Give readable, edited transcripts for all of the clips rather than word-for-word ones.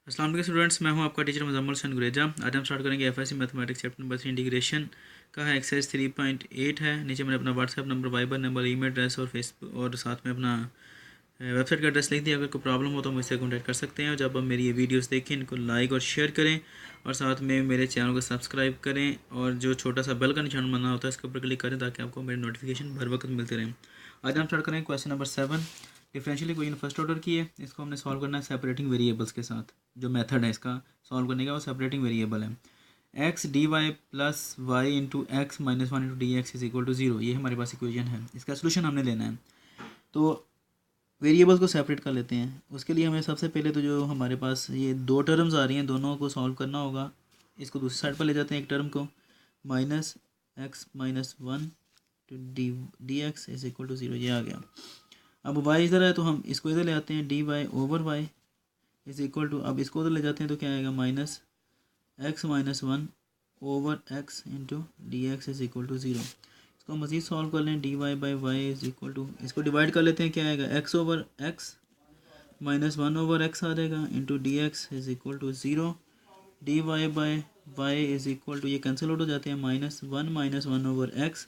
अस्सलाम वालेकुम स्टूडेंट्स, मैं हूं आपका टीचर मुजम्मल हसन गुरेजा। आज हम स्टार्ट करेंगे FSc mathematics chapter number 3 integration का है। एक्सरसाइज 3.8 है। नीचे मैंने अपना WhatsApp number, Viber number, email address और फेसबुक और साथ में अपना वेबसाइट का एड्रेस लिख दिया। अगर कोई प्रॉब्लम हो तो मुझसे कॉन्टैक्ट कर सकते हैं। और जब आप मेरी ये वीडियोस देखें, इनको लाइक और शेयर करें और साथ में मेरे चैनल को सब्सक्राइब करें और जो छोटा सा बेल का निशान बना होता है इसके ऊपर क्लिक करें ताकि आपको मेरी नोटिफिकेशन हर वक्त मिलते रहें। आज हम स्टार्ट करेंगे question number 7। Differential equation first order की है। इसको हमने सॉल्व करना है सेपरेटिंग वेरिएबल्स के साथ। जो मेथड है इसका सॉल्व करने का वो सेपरेटिंग वेरिएबल है। X d y plus y into x minus one into D x is equal to zero, ये हमारे पास इक्वेशन है। इसका सोल्यूशन हमने लेना है। तो वेरिएबल्स को सेपरेट कर लेते हैं। उसके लिए हमें सबसे पहले तो जो हमारे पास ये दो टर्म्स आ रही हैं दोनों को सॉल्व करना होगा। इसको दूसरी साइड पर ले जाते हैं। एक टर्म को minus x minus one to D x is equal to zero, ये आ गया। अब वाई इधर है तो हम इसको इधर ले आते हैं। D Y over Y is equal to, अब इसको उधर ले जाते हैं तो क्या आएगा, minus x minus one over X into D x is equal to zero. इसको मज़ीद सॉल्व कर लें। D Y by Y is equal to, इसको डिवाइड कर लेते हैं, क्या आएगा, X over x minus one over X आ जाएगा into D x is equal to zero. D Y by Y is equal to, ये कैंसिल आउट हो जाते हैं, minus one over X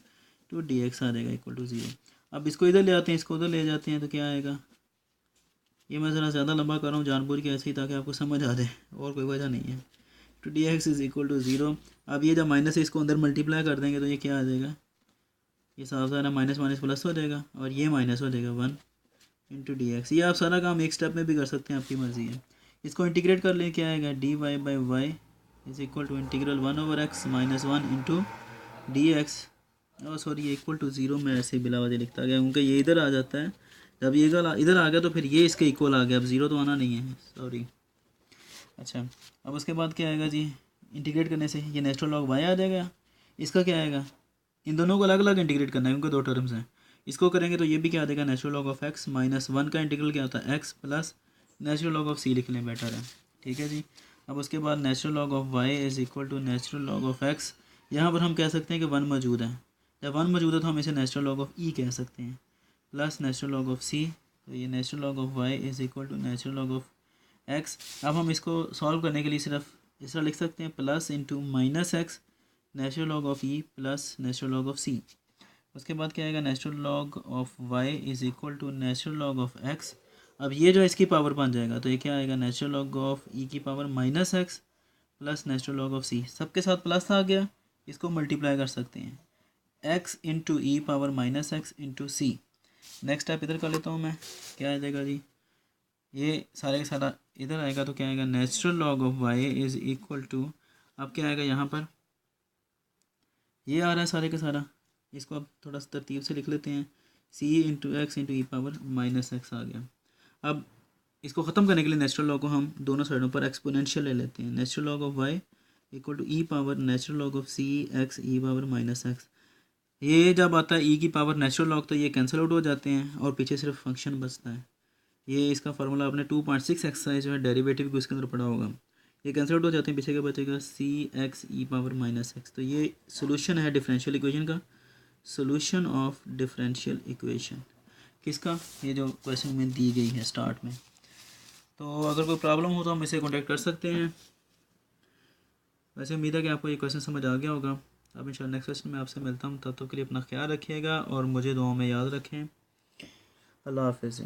to D X आ जाएगा इक्वल टू ज़ीरो। अब इसको इधर ले आते हैं, इसको उधर ले जाते हैं तो क्या आएगा, ये मैं ज़रा ज़्यादा लंबा कर रहा हूँ जानबूझ के ऐसे ही ताकि आपको समझ आ जाए, और कोई वजह नहीं है। To D x is equal to zero. अब ये जब माइनस है इसको अंदर मल्टीप्लाई कर देंगे तो ये क्या आ जाएगा, ये साफ सारा माइनस माइनस प्लस हो जाएगा और ये माइनस हो जाएगा वन इंटू डी एक्स। ये आप सारा काम एक स्टेप में भी कर सकते हैं, आपकी मर्ज़ी है। इसको इंटीग्रेट कर लें, क्या आएगा, d Y by Y is equal to integral one over x minus one into D x. और सॉरी, ये इक्वल टू ज़ीरो में ऐसे बिला वजह लिखता गया क्योंकि ये इधर आ जाता है। जब ये इधर आ गया तो फिर ये इसके इक्वल आ गया। अब ज़ीरो तो आना नहीं है, सॉरी। अच्छा, अब उसके बाद क्या आएगा जी, इंटीग्रेट करने से ये नेचुरल लॉग वाई आ जाएगा। इसका क्या आएगा, इन दोनों को अलग अलग इंटीग्रेट करना है क्योंकि दो टर्म्स हैं। इसको करेंगे तो ये भी क्या आ जाएगा, natural log of X minus one का इंटीग्रल क्या होता है, X plus natural log of C लिख लें, बेटर है। ठीक है जी। अब उसके बाद natural log of Y is equal to natural log of x. यहाँ पर हम कह सकते हैं कि वन मौजूद है। जब वन मौजूद है तो हम इसे नेचुरल लॉग ऑफ ई कह सकते हैं, plus natural log of C. तो ये natural log of Y is equal to natural log of x. अब हम इसको सॉल्व करने के लिए सिर्फ इस तरह लिख सकते हैं, plus into minus X natural log of E plus natural log of C. उसके बाद क्या आएगा, natural log of Y is equal to natural log of x. अब ये जो इसकी पावर बन जाएगा तो ये क्या आएगा, नेचुरल लॉग ऑफ ई की power minus X plus natural log of C. सबके साथ प्लस आ गया, इसको मल्टीप्लाई कर सकते हैं, एक्स इंटू ई पावर माइनस एक्स इंटू सी। नेक्स्ट स्टेप इधर कर लेता हूँ मैं, क्या आ जाएगा जी, ये सारे का सारा इधर आएगा तो क्या आएगा, natural log of Y is equal to, अब क्या आएगा यहाँ पर, ये आ रहा है सारे का सारा, इसको अब थोड़ा सा तरतीब से लिख लेते हैं, सी इंटू एक्स इंटू ई पावर माइनस एक्स आ गया। अब इसको ख़त्म करने के लिए नेचुरल लॉग को हम दोनों साइडों पर एक्सपोनेंशियल ले लेते हैं। Natural log of y equal to e power natural log of C x e power minus x. ये जब आता है ई की पावर नेचुरल लॉग तो ये कैंसिल आउट हो जाते हैं और पीछे सिर्फ फंक्शन बचता है। ये इसका फार्मूला आपने 2.6 एक्सरसाइज जो है डेरिवेटिव को इसके अंदर पढ़ा होगा। ये कैंसिल आउट हो जाते हैं, पीछे का बचेगा सी x e power minus x. तो ये सोल्यूशन है डिफरेंशियल इक्वेशन का, सोल्यूशन ऑफ डिफरेंशियल इक्वेशन किसका, ये जो क्वेश्चन में दी गई है स्टार्ट में। तो अगर कोई प्रॉब्लम हो तो हम इसे कॉन्टेक्ट कर सकते हैं। वैसे उम्मीद है कि आपको ये क्वेश्चन समझ आ गया होगा। अब इंशाल्लाह नेक्स्ट क्वेश्चन में आपसे मिलता हूँ, तब तक के लिए अपना ख्याल रखिएगा और मुझे दुआओं में याद रखें। अल्लाह हाफ़िज़।